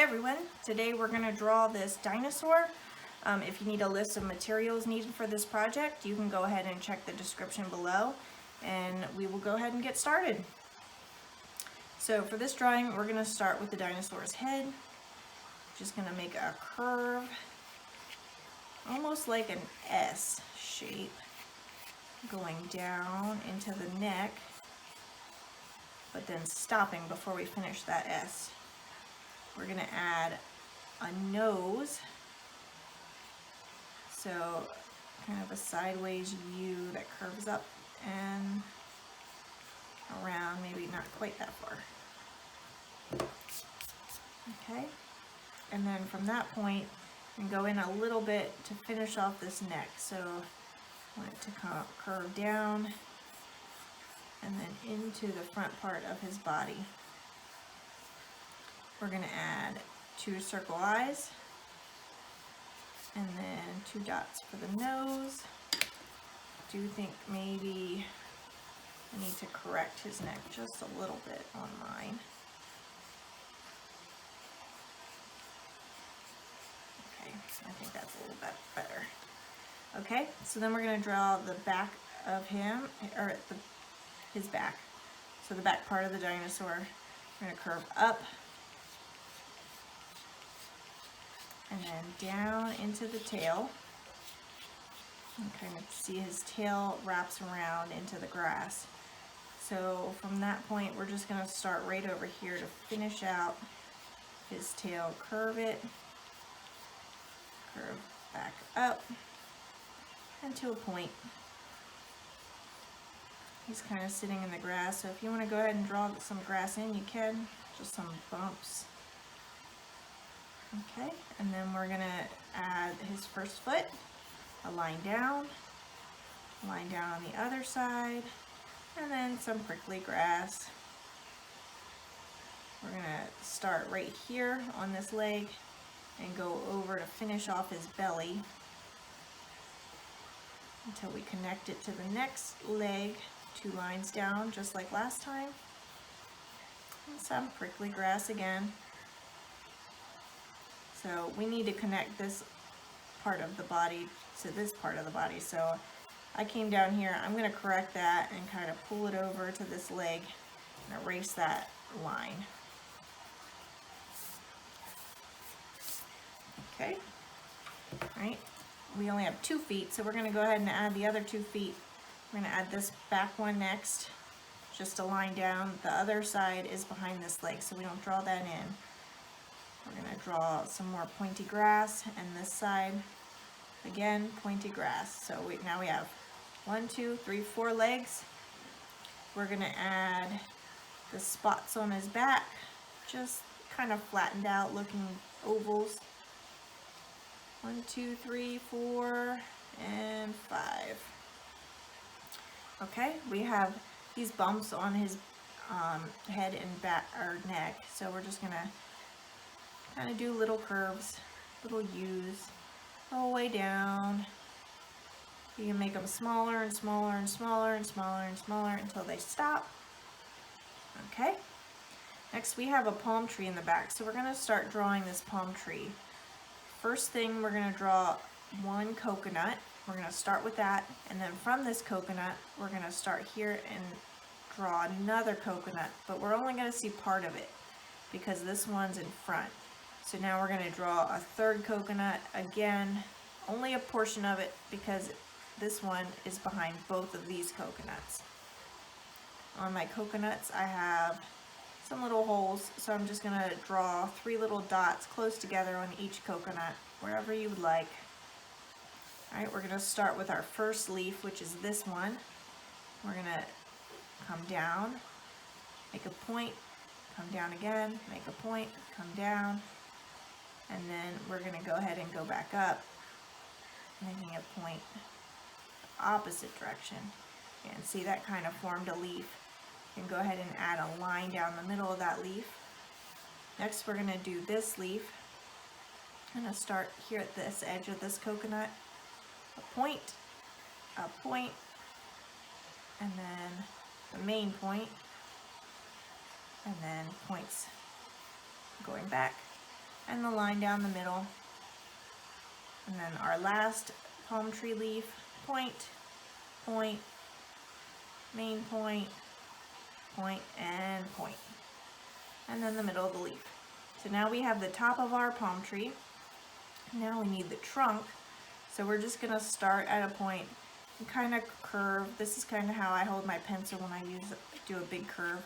everyone, today we're going to draw this dinosaur. If you need a list of materials needed for this project, you can go ahead and check the description below and we will go ahead and get started. So for this drawing, we're going to start with the dinosaur's head. Just going to make a curve, almost like an S shape, going down into the neck, but then stopping before we finish that S. We're going to add a nose, so kind of a sideways U that curves up and around, maybe not quite that far. Okay, and then from that point, we can go in a little bit to finish off this neck. So I want it to curve down and then into the front part of his body. We're going to add 2 circle eyes and then 2 dots for the nose. I do think maybe I need to correct his neck just a little bit on mine. Okay, I think that's a little bit better. Okay, so then we're going to draw the back of him, or his back. So the back part of the dinosaur, we're going to curve up and then down into the tail. And kind of see his tail wraps around into the grass. So from that point, we're just going to start right over here to finish out his tail. Curve it, curve back up, and to a point. He's kind of sitting in the grass, so if you want to go ahead and draw some grass in, you can. Just some bumps. Okay, and then we're going to add his first foot, a line down on the other side, and then some prickly grass. We're going to start right here on this leg and go over to finish off his belly until we connect it to the next leg, 2 lines down just like last time, and some prickly grass again. So we need to connect this part of the body to this part of the body. So I came down here, I'm going to correct that and kind of pull it over to this leg and erase that line. Okay, all right, we only have 2 feet, so we're going to go ahead and add the other 2 feet. We're going to add this back one next, just a line down. The other side is behind this leg, so we don't draw that in. We're going to draw some more pointy grass, and this side, again, pointy grass. So now we have 1, 2, 3, 4 legs. We're going to add the spots on his back, just kind of flattened out looking ovals. 1, 2, 3, 4, and 5. Okay, we have these bumps on his head and back or neck, so we're just going to kind of do little curves, little U's, the whole way down. You can make them smaller and smaller and smaller and smaller and smaller until they stop. Okay. Next we have a palm tree in the back, so we're going to start drawing this palm tree. First thing, we're going to draw 1 coconut. We're going to start with that, and then from this coconut, we're going to start here and draw another coconut, but we're only going to see part of it because this one's in front. So now we're going to draw a 3rd coconut, again, only a portion of it because this one is behind both of these coconuts. On my coconuts, I have some little holes, so I'm just going to draw 3 little dots close together on each coconut, wherever you would like. Alright, we're going to start with our first leaf, which is this one. We're going to come down, make a point, come down again, make a point, come down, and then we're going to go ahead and go back up, making a point opposite direction. And see, that kind of formed a leaf. You can go ahead and add a line down the middle of that leaf. Next, we're going to do this leaf. I'm going to start here at this edge of this coconut, a point, and then the main point, and then points going back, and the line down the middle. And then our last palm tree leaf, point, point, main point, point, and point. And then the middle of the leaf. So now we have the top of our palm tree. Now we need the trunk. So we're just gonna start at a point and kind of curve. This is kind of how I hold my pencil when I do a big curve.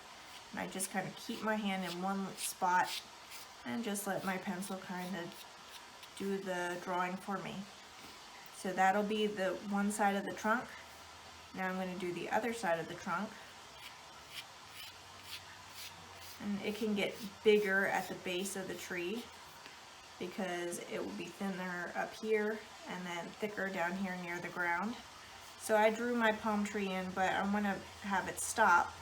And I just kind of keep my hand in one spot and just let my pencil kind of do the drawing for me. So that'll be the one side of the trunk. Now I'm going to do the other side of the trunk. And it can get bigger at the base of the tree because it will be thinner up here and then thicker down here near the ground. So I drew my palm tree in, but I'm going to have it stop.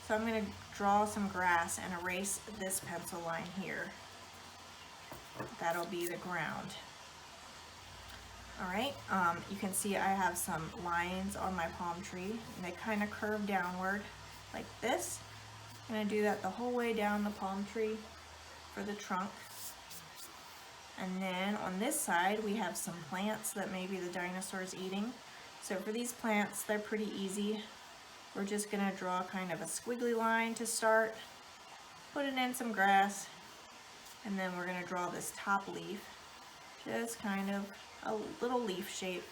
So I'm going to draw some grass and erase this pencil line here. That'll be the ground. Alright, you can see I have some lines on my palm tree and they kind of curve downward like this. I'm going to do that the whole way down the palm tree for the trunk. And then on this side we have some plants that maybe the dinosaur's eating. So for these plants, they're pretty easy. We're just going to draw kind of a squiggly line to start, put it in some grass, and then we're going to draw this top leaf, just kind of a little leaf shape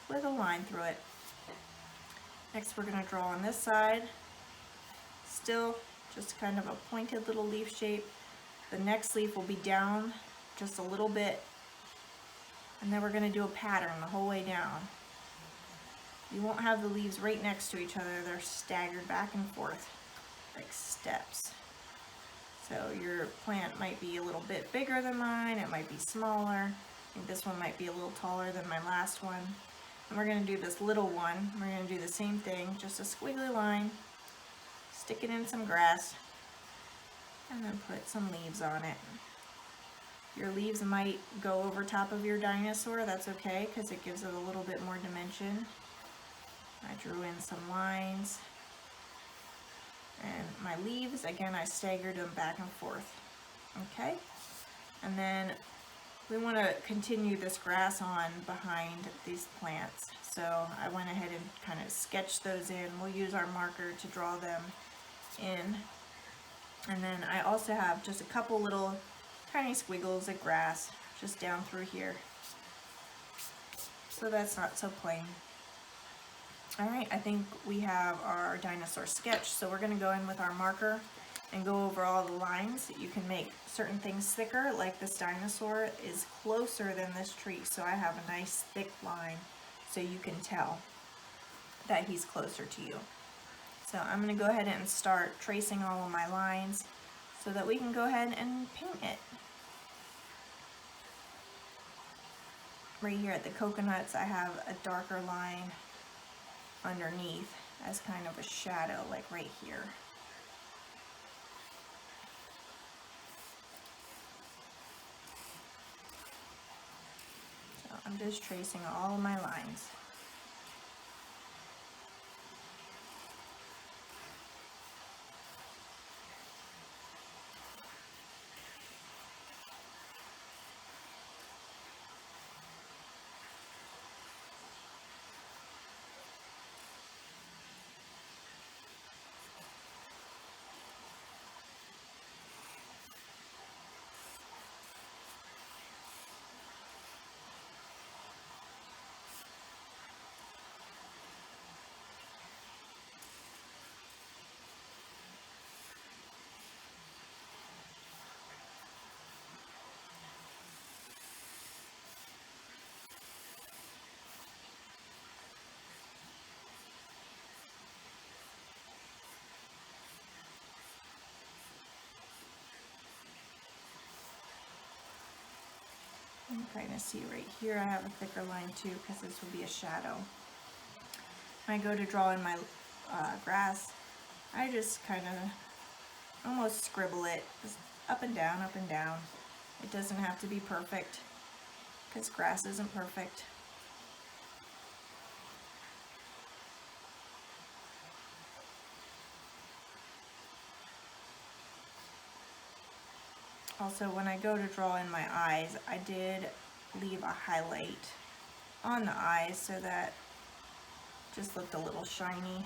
with a line through it. Next we're going to draw on this side, still just kind of a pointed little leaf shape. The next leaf will be down just a little bit, and then we're going to do a pattern the whole way down. You won't have the leaves right next to each other, they're staggered back and forth like steps. So your plant might be a little bit bigger than mine, it might be smaller. I think this one might be a little taller than my last one. And we're going to do this little one. We're going to do the same thing, just a squiggly line, stick it in some grass, and then put some leaves on it. Your leaves might go over top of your dinosaur, that's okay, because it gives it a little bit more dimension. I drew in some lines. And my leaves, again, I staggered them back and forth. Okay? And then we want to continue this grass on behind these plants. So I went ahead and kind of sketched those in. We'll use our marker to draw them in. And then I also have just a couple little tiny squiggles of grass just down through here. So that's not so plain. Alright, I think we have our dinosaur sketch, so we're going to go in with our marker and go over all the lines. You can make certain things thicker, like this dinosaur is closer than this tree, so I have a nice thick line so you can tell that he's closer to you. So I'm going to go ahead and start tracing all of my lines so that we can go ahead and paint it. Right here at the coconuts, I have a darker line underneath as kind of a shadow, like right here. So I'm just tracing all of my lines. You can kind of see right here I have a thicker line too because this will be a shadow. When I go to draw in my grass, I just kind of almost scribble it, just up and down, up and down. It doesn't have to be perfect because grass isn't perfect. Also, when I go to draw in my eyes, I did leave a highlight on the eyes so that just looked a little shiny.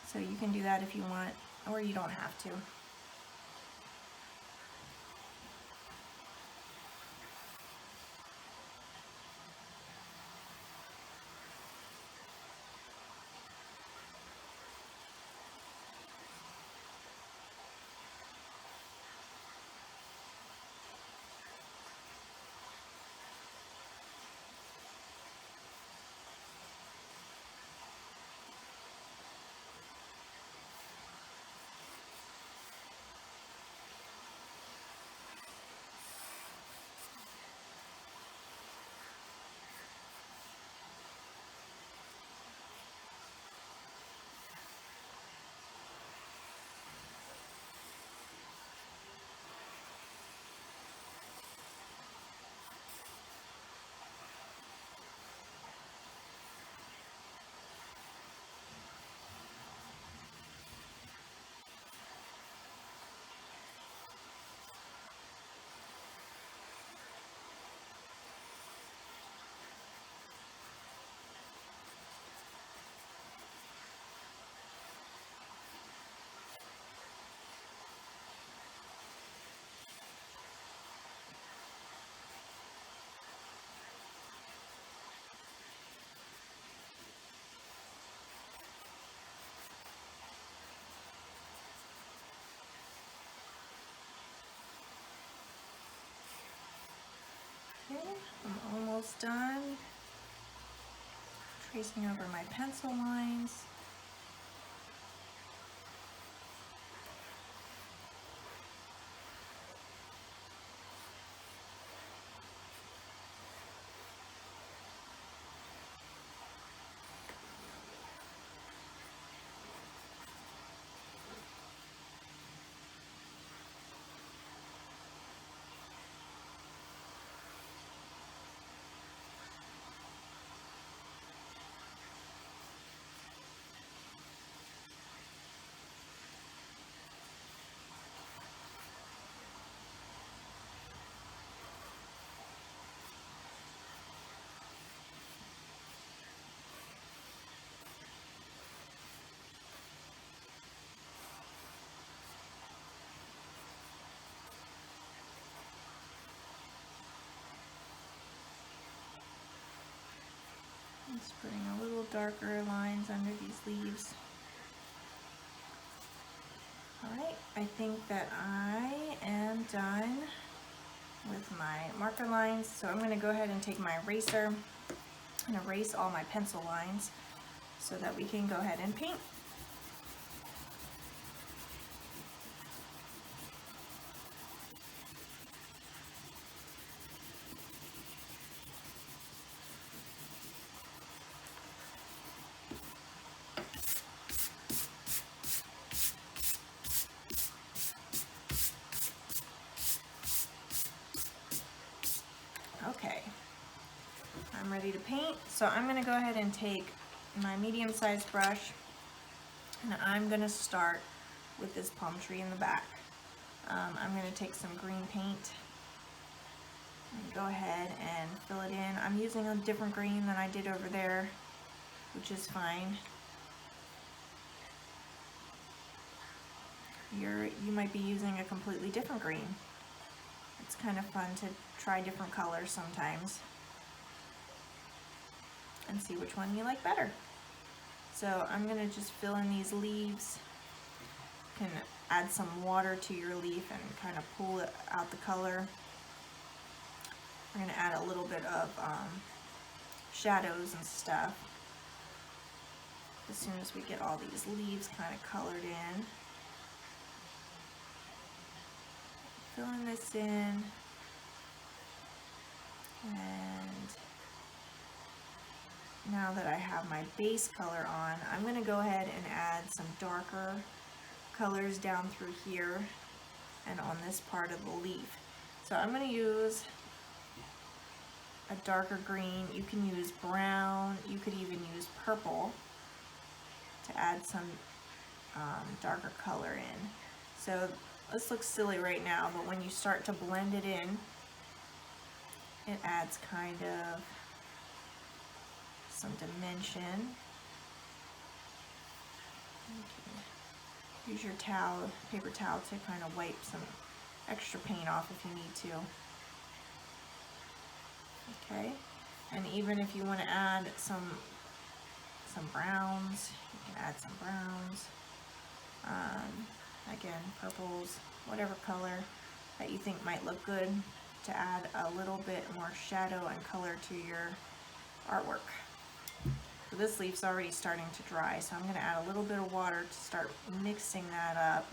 So you can do that if you want, or you don't have to. Okay, I'm almost done tracing over my pencil lines. Just putting a little darker lines under these leaves. Alright, I think that I am done with my marker lines, so I'm going to go ahead and take my eraser and erase all my pencil lines so that we can go ahead and paint. Okay, I'm ready to paint, so I'm going to go ahead and take my medium-sized brush and I'm going to start with this palm tree in the back. I'm going to take some green paint and go ahead and fill it in. I'm using a different green than I did over there, which is fine. You might be using a completely different green. It's kind of fun to try different colors sometimes and see which one you like better. So I'm going to just fill in these leaves. You can add some water to your leaf and kind of pull it out the color. We're going to add a little bit of shadows and stuff as soon as we get all these leaves kind of colored in. Filling this in, and now that I have my base color on, I'm going to go ahead and add some darker colors down through here and on this part of the leaf. So I'm going to use a darker green. You can use brown, you could even use purple to add some darker color in. So this looks silly right now, but when you start to blend it in, it adds kind of some dimension. Use your towel, paper towel, to kind of wipe some extra paint off if you need to. Okay, and even if you want to add some browns, you can add some browns. Again, purples, whatever color that you think might look good to add a little bit more shadow and color to your artwork. So this leaf's already starting to dry, so I'm going to add a little bit of water to start mixing that up.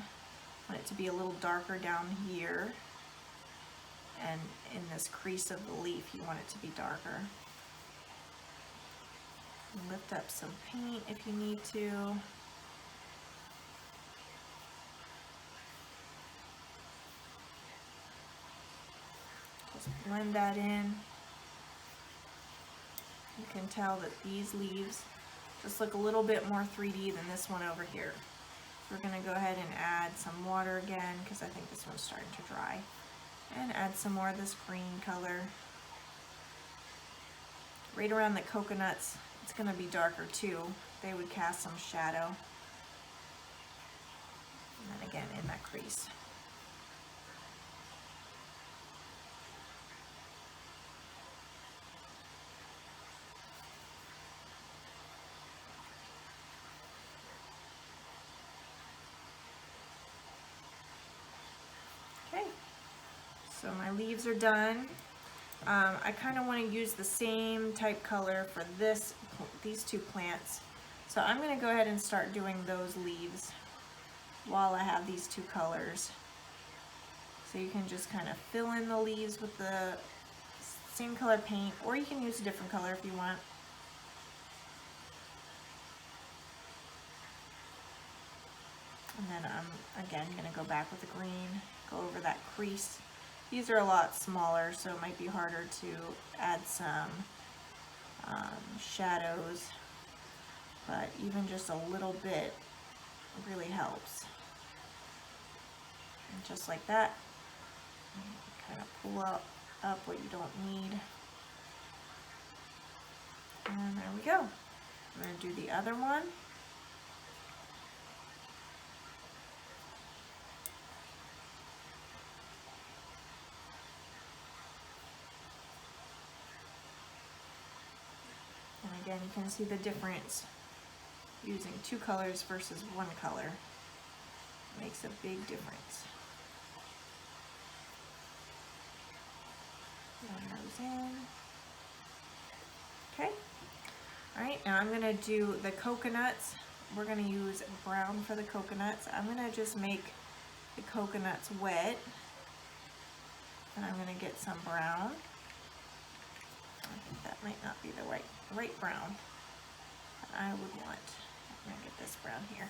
I want it to be a little darker down here, and in this crease of the leaf you want it to be darker. Lift up some paint if you need to. Just blend that in. You can tell that these leaves just look a little bit more 3D than this one over here. We're going to go ahead and add some water again, because I think this one's starting to dry. And add some more of this green color. Right around the coconuts, it's going to be darker too. They would cast some shadow. And then again in that crease. Okay, so my leaves are done. I kind of want to use the same type color for these two plants. So I'm going to go ahead and start doing those leaves while I have these two colors. So you can just kind of fill in the leaves with the same color paint, or you can use a different color if you want. And then I'm again going to go back with the green, go over that crease. These are a lot smaller, so it might be harder to add some shadows, but even just a little bit really helps. And just like that, kind of pull up what you don't need. And there we go. I'm going to do the other one. And again, you can see the difference using two colors versus one color. Makes a big difference. Blend those in. Okay. Alright, now I'm going to do the coconuts. We're going to use brown for the coconuts. I'm going to just make the coconuts wet. And I'm going to get some brown. I think that might not be the right brown that I would want. I'm going to get this brown here.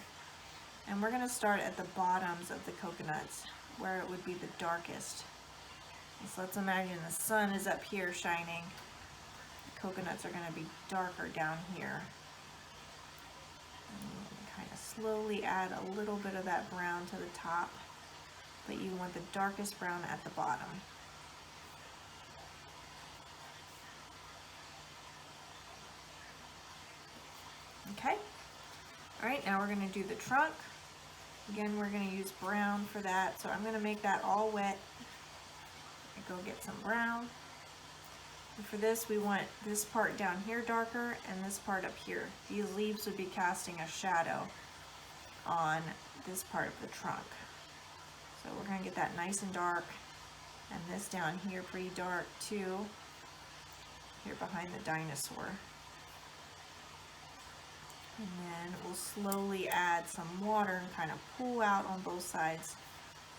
And we're going to start at the bottoms of the coconuts, where it would be the darkest. So let's imagine the sun is up here shining. The coconuts are going to be darker down here. And kind of slowly add a little bit of that brown to the top, but you want the darkest brown at the bottom. Okay. Alright, now we're going to do the trunk. Again, we're going to use brown for that, so I'm going to make that all wet. Go get some brown. And for this, we want this part down here darker and this part up here. These leaves would be casting a shadow on this part of the trunk. So we're going to get that nice and dark, and this down here pretty dark too, here behind the dinosaur. And then we'll slowly add some water and kind of pull out on both sides.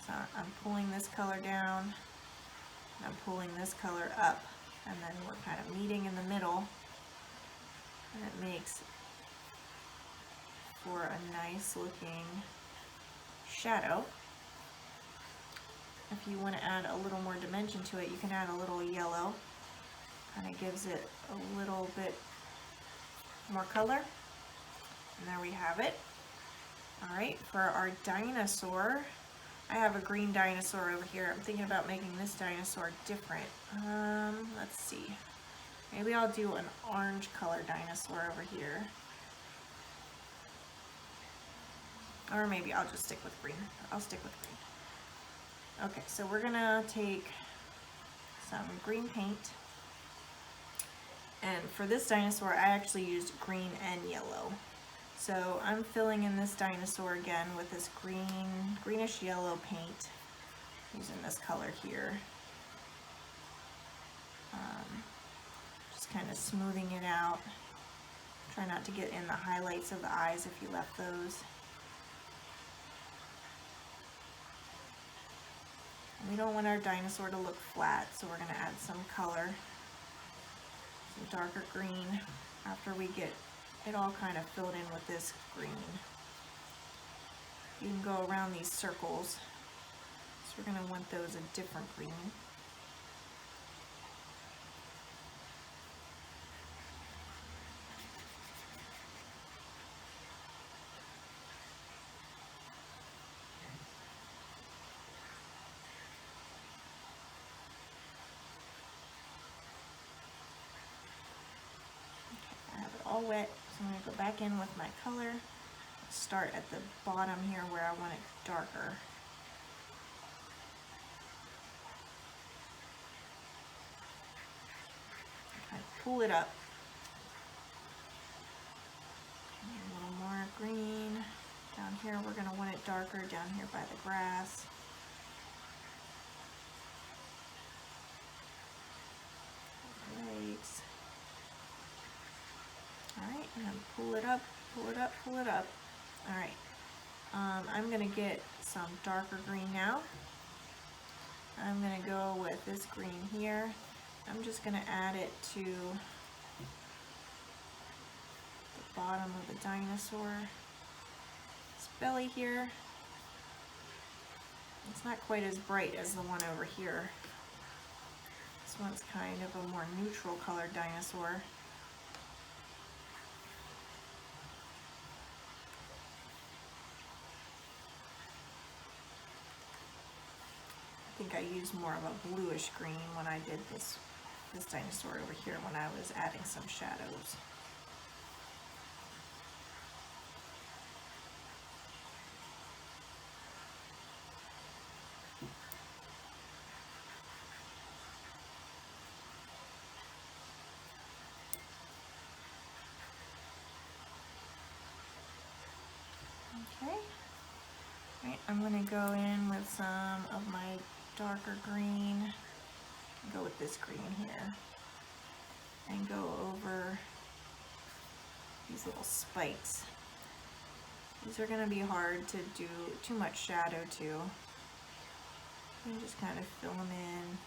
So I'm pulling this color down, and I'm pulling this color up, and then we're kind of meeting in the middle, and it makes for a nice looking shadow. If you want to add a little more dimension to it, you can add a little yellow. Kind of gives it a little bit more color. And there we have it. Alright, for our dinosaur, I have a green dinosaur over here. I'm thinking about making this dinosaur different. Let's see. Maybe I'll do an orange color dinosaur over here. Or maybe I'll just stick with green. I'll stick with green. Okay, so we're gonna take some green paint. And for this dinosaur, I actually used green and yellow. So I'm filling in this dinosaur again with this greenish yellow paint, using this color here. Just kind of smoothing it out. Try not to get in the highlights of the eyes if you left those. We don't want our dinosaur to look flat, so we're going to add some color, some darker green after we get it all kind of filled in with this green. You can go around these circles, so we're going to want those a different green. All wet, so I'm going to go back in with my color. Start at the bottom here where I want it darker. Kind of pull it up. A little more green. Down here we're going to want it darker, down here by the grass. Legs. Alright, and then pull it up, pull it up, pull it up. Alright, I'm going to get some darker green now. I'm going to go with this green here. I'm just going to add it to the bottom of the dinosaur. Its belly here. It's not quite as bright as the one over here. This one's kind of a more neutral colored dinosaur. I think I used more of a bluish green when I did this dinosaur over here when I was adding some shadows. Okay. Right, I'm going to go in with some of my darker green, go with this green here, and go over these little spikes. These are going to be hard to do too much shadow to. You can just kind of fill them in.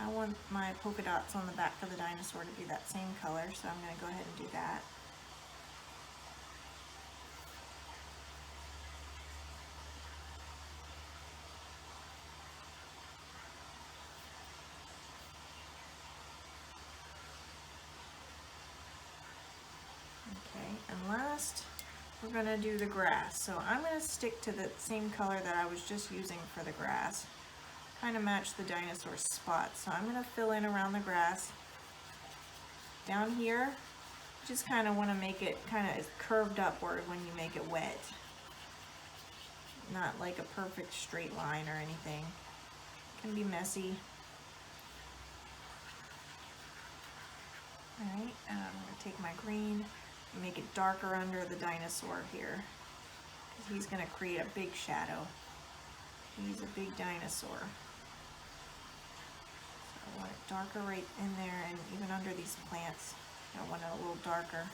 I want my polka dots on the back of the dinosaur to be that same color, so I'm going to go ahead and do that. Okay, and last we're going to do the grass. So I'm going to stick to the same color that I was just using for the grass. Kind of match the dinosaur spots. So I'm going to fill in around the grass. Down here, just kind of want to make it kind of curved upward when you make it wet. Not like a perfect straight line or anything. It can be messy. Alright, I'm going to take my green and make it darker under the dinosaur here. Because he's going to create a big shadow. He's a big dinosaur. I want it darker right in there, and even under these plants, I want it a little darker.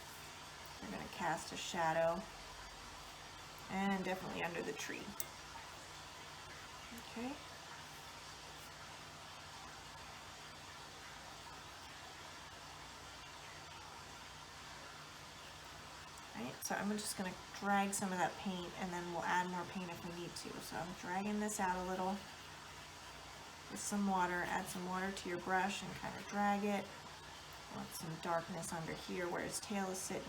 We're going to cast a shadow, and definitely under the tree. Okay. Right, so I'm just going to drag some of that paint, and then we'll add more paint if we need to. So I'm dragging this out a little. with some water. Add some water to your brush and kind of drag it. Want some darkness under here where his tail is sitting.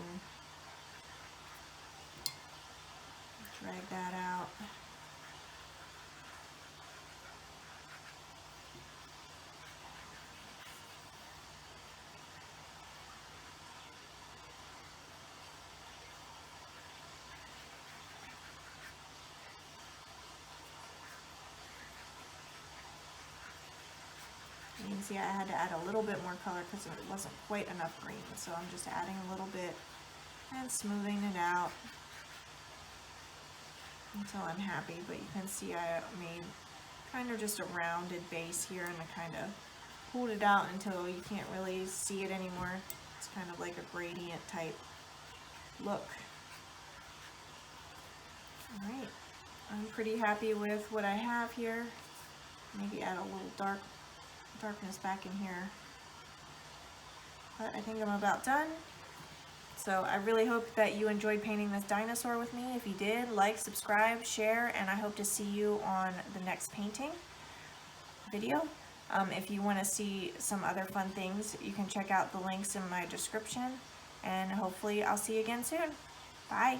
Drag that out. You can see I had to add a little bit more color because it wasn't quite enough green, so I'm just adding a little bit and smoothing it out until I'm happy. But you can see I made kind of just a rounded base here, and I kind of pulled it out until you can't really see it anymore. It's kind of like a gradient type look. Alright, I'm pretty happy with what I have here. Maybe add a little darkness back in here. But I think I'm about done. So I really hope that you enjoyed painting this dinosaur with me. If you did, like, subscribe, share, and I hope to see you on the next painting video. If you want to see some other fun things, you can check out the links in my description, and hopefully I'll see you again soon. Bye!